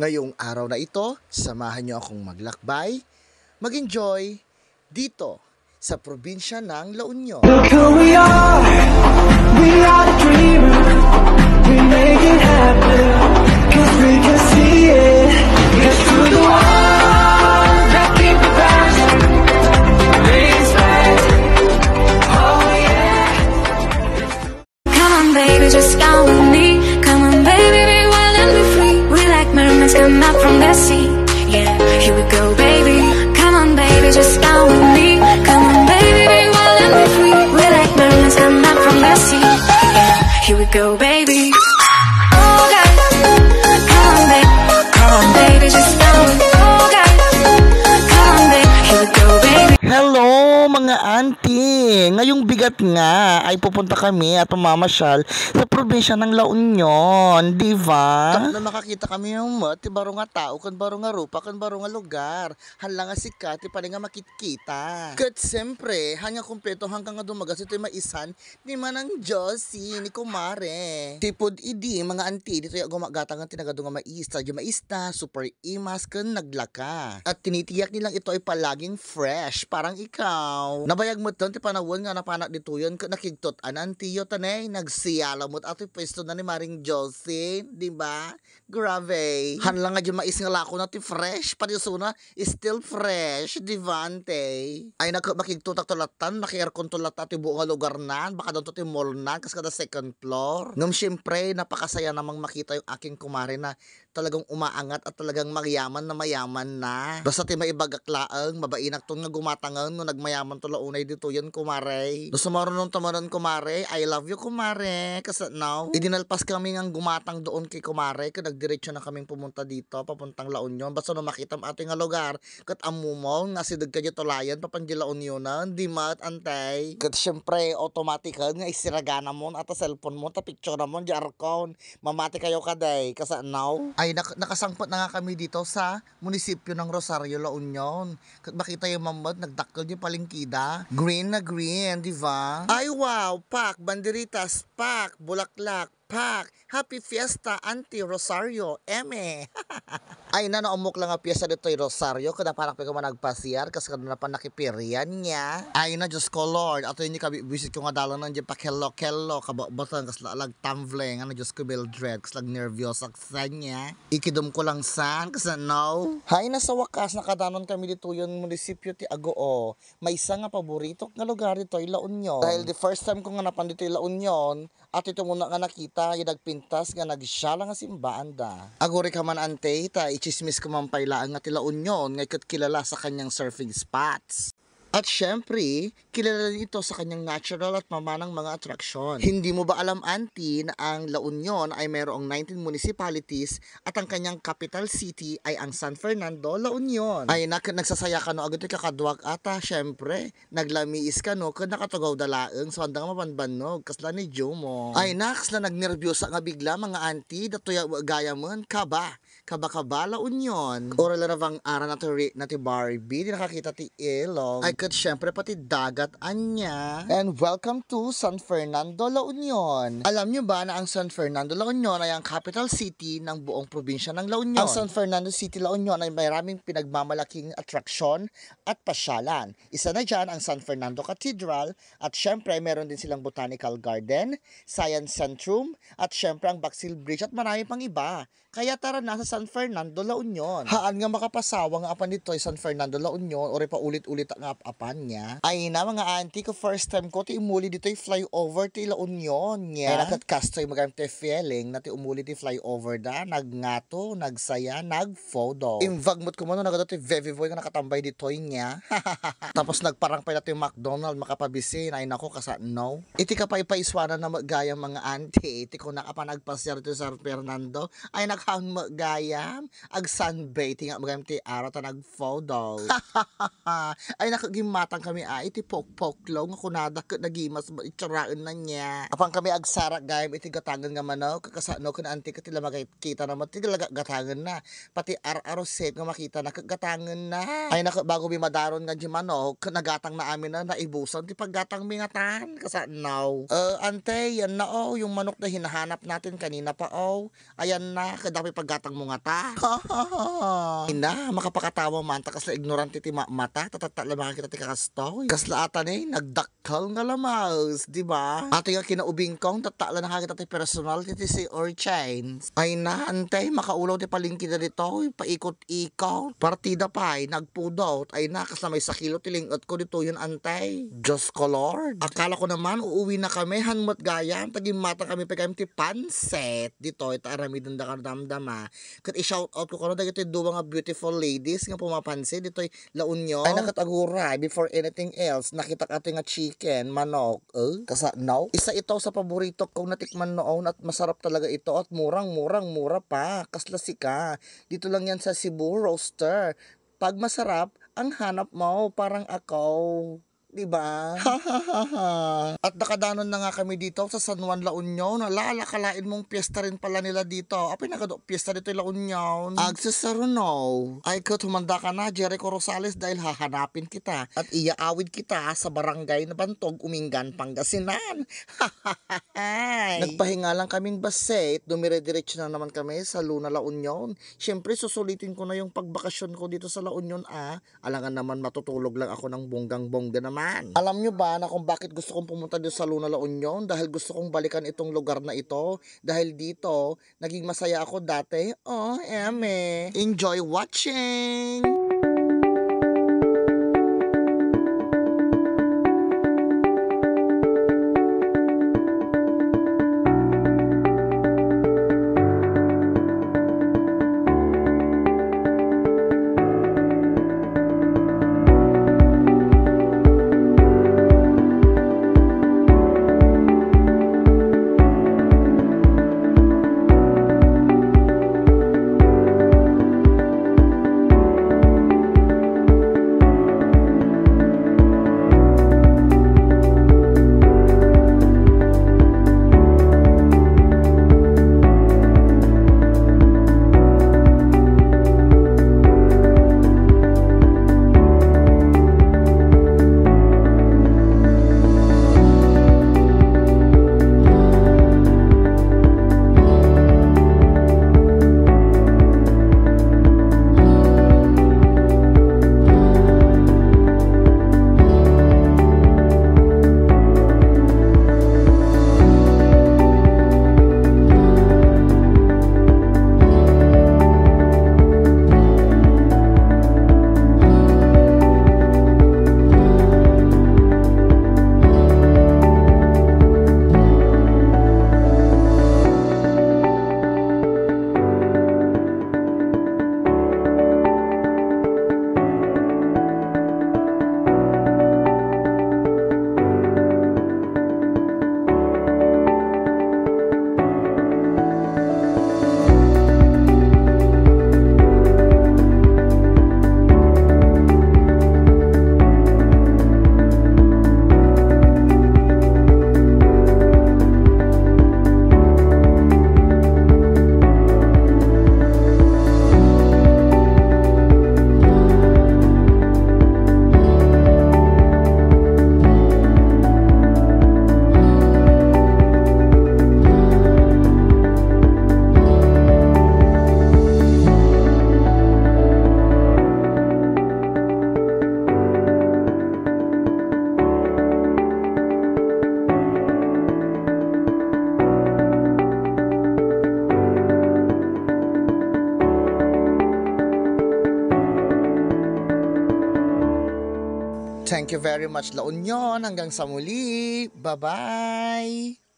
Ngayong araw na ito, samahan niyo akong maglakbay, mag-enjoy dito sa probinsya ng La Union. Look who we are the dreamers, we make it happen, cause we can see it, it's through the walls that keep the passion, respect, oh yeah. Come on baby, just come with me, come on baby, be wild and be free, we like mermaids come out from the sea, yeah, here we go baby, come on baby, just come with me, come on baby, be wild and be free, we like mermaids come out from the sea, yeah, here we go baby. Oh guys, come on baby, just come with me, oh guys, come on baby, here we go baby. Hello mga auntie! Ngayong bigat nga ay pupunta kami at pamamasyal sa probinsya ng La Union, di ba? Na makakita kami ng ti baro nga tao, kan baro nga rupa, kan baro nga lugar. Hala nga sikat, pa nga makikita. Kat siyempre, hanya kumpleto hanggang nga dumagas ito yung maisan ni Manang Josie, ni Kumare. Tipod idi, mga auntie, dito yung gumagata nga tinagado nga maista, yung maista, super imas, kan naglaka. At tinitiyak nilang ito ay palaging fresh, parang ikaw. Nabayag mo ito, ti panawon nga napanak dito yun, nakigtot anan tiyo tanay, nagsiyala mo at pwesto na ni Maring Josie, di ba? Grave. Hanlang nga yung mais nga lako na ti fresh, pati suna, still fresh, di ba, ante? Ay makigtutak tulatan, naki-aircon tulatan ti buong lugar na, baka doon to ti mall na, kas kada second floor. Ngam syempre, napakasaya namang makita yung aking kumare na talagang umaangat at talagang magyaman na mayaman na. Basta ti maibagaklaang, mabainak to nga gumatangan no nagmayaman to launay dito yan kumare. No sumaro nung tamanan kumare, I love you kumare. Kasi now, idinalpas kami ng gumatang doon kay kumare, kaya nagdiretso na kaming pumunta dito, papuntang La Union. Basta no makita ang ating nga lugar, kat amumo, nga sidag ka dito layan, papanji La Unionan, di mat antay. Kat syempre, automatic nga isiragana mo, at cellphone mo, ta picture mo, jarkon, mamati kayo kaday, kasi now, ay nakasangpot na nga kami dito sa munisipyo ng Rosario, La Union. Kat makita yung mamad, nagdakkel yung palingkida. Green na green, di ba? Ay wow, pak, banderitas, pak, bulaklak, pak, happy fiesta, Auntie Rosario, eme. Ay na naumok lang ang piyesa dito yung Rosario, kada parang pa ka nagpasiyar, kasi kada na pa nakipirian niya. Ay na, Diyos ko Lord, ato yun yung kabibisit ko nga dalang nandiyan pa kello, kababatan, kas lalag tumbling, ano Diyos ko Mildred, kas lag nervyos aksan niya. Ikidom ko lang san, kasi no. Hay na sa wakas, nakadanon kami dito yung munisipyo ti Agoo. May isa nga paborito nga lugar dito yung La Union. Dahil the first time ko nga napan dito yung La Union, at ito muna nga nakita, yung nagpintas nga nagsyala nga simbaan da. Aguri ka man ante, ta ichismis ko man pailaan nga ti La Union, nga kilala sa kanyang surfing spots. At syempre, kilala din ito sa kanyang natural at mamanang mga atraksyon. Hindi mo ba alam, auntie, na ang La Union ay mayroong 19 municipalities at ang kanyang capital city ay ang San Fernando, La Union. Ay nagsasaya ka no, agad kakadwag ata, syempre, naglamiis ka no, kung nakatugaw dalaang, so handang mapanbanog, kasla ni Jomo. Ay kasla nagnervyosa nga bigla, mga auntie, datoya gaya man, kaba La Union. Oral na bang ara na ti Barbie, di nakakita ti ilog. Ay kat syempre pati dagat anya. And welcome to San Fernando, La Union. Alam nyo ba na ang San Fernando, La Union ay ang capital city ng buong probinsya ng La Union? Ang San Fernando City, La Union ay maraming pinagmamalaking atraksyon at pasyalan. Isa na dyan ang San Fernando Cathedral at syempre meron din silang Botanical Garden, Science Centrum at syempre ang Baxil Bridge at marami pang iba. Kaya tara na sa San Fernando, La Union. Haan nga makapasawa nga apan dito ay San Fernando, La Union or pa ulit-ulit ang apan niya. Ay na mga auntie ko, first time ko ti umuli dito ay flyover ti La Union niya. Ay nakatkastoy magamit ti feeling na ti umuli ti flyover da, nagngato, nagsaya, nagphoto. Invagmot ko mo no, nagado ti Vevivoy nga nakatambay dito niya. Tapos nagparang pa natin yung McDonald makapabisin. Ay nako kasa no. Iti ka pa ipaiswana na magaya mga auntie. Iti ko nakapanagpasyar dito sa San Fernando. Ay nakaon magayam. Ag sunbathing nga magamit ti araw ta nagphoto. Ay naging matang kami iti pok-poklaw nga kunada ka nagimas itsaraan na niya. Apang kami agsara gayam iti gatangan nga manaw kakasano kan anti ka tila makikita naman tila gatangan na. Pati ar-aro set nga makita na kagatangan na. Ay bago madaron nga di manok nagatang na amin na naibusan ti paggatang mingatan kasanaw. Ante yan na yung manok na hinahanap natin kanina pa ayan na kadapi paggatang mo nga ta. Ina makapakatawa man ta kasla ignorante ti mata tatatalaman kita ti kakastoy. Kasla ata ni nagdakkal nga lamaos, di ba? Ate nga kinaubing kong tatala na kita ti personal ti si Orchines. Ay na ante makaulaw ti palingki na dito paikot-ikot. Partida pa nagpudot ay na kasla may sakilo ti lingot ko dito yun ante. Diyos ko Lord. Akala ko naman uuwi na kami hanmot gayam taging mata kami pagkayam ti panset dito ita aramidon da ka damdama. Kat i-shout out ko dagiti duwa nga beautiful ladies nga pumapansin dito La Union. Ay nakataguray before anything else nakita ka nga chicken, manok. Kasanaw. Isa ito sa paborito ko natikman noon at masarap talaga ito at mura pa. Kaslasika. Dito lang yan sa Cebu Roaster. Pag masarap, ang hanap mo parang ako. Diba? At nakadanon na nga kami dito sa San Juan, La Union. Lalakalain mong piyesta rin pala nila dito. Apay piyesta dito La Union. Agsasaruno. Ay ko tumanda ka na Jericho Rosales dahil hahanapin kita at iaawid kita sa barangay na Bantog, Umingan, Pangasinan. Nagpahinga lang kaming baset. Dumire-diretso na naman kami sa Luna, La Union. Siyempre susulitin ko na yung pagbakasyon ko dito sa La Union. Alangan naman matutulog lang ako ng bonggang-bongga naman. Alam nyo ba na kung bakit gusto kong pumunta dito sa Luna, La Union? Dahil gusto kong balikan itong lugar na ito. Dahil dito, naging masaya ako dati. Eme. Enjoy watching! Thank you very much, La Union. Hanggang sa muli. Bye-bye!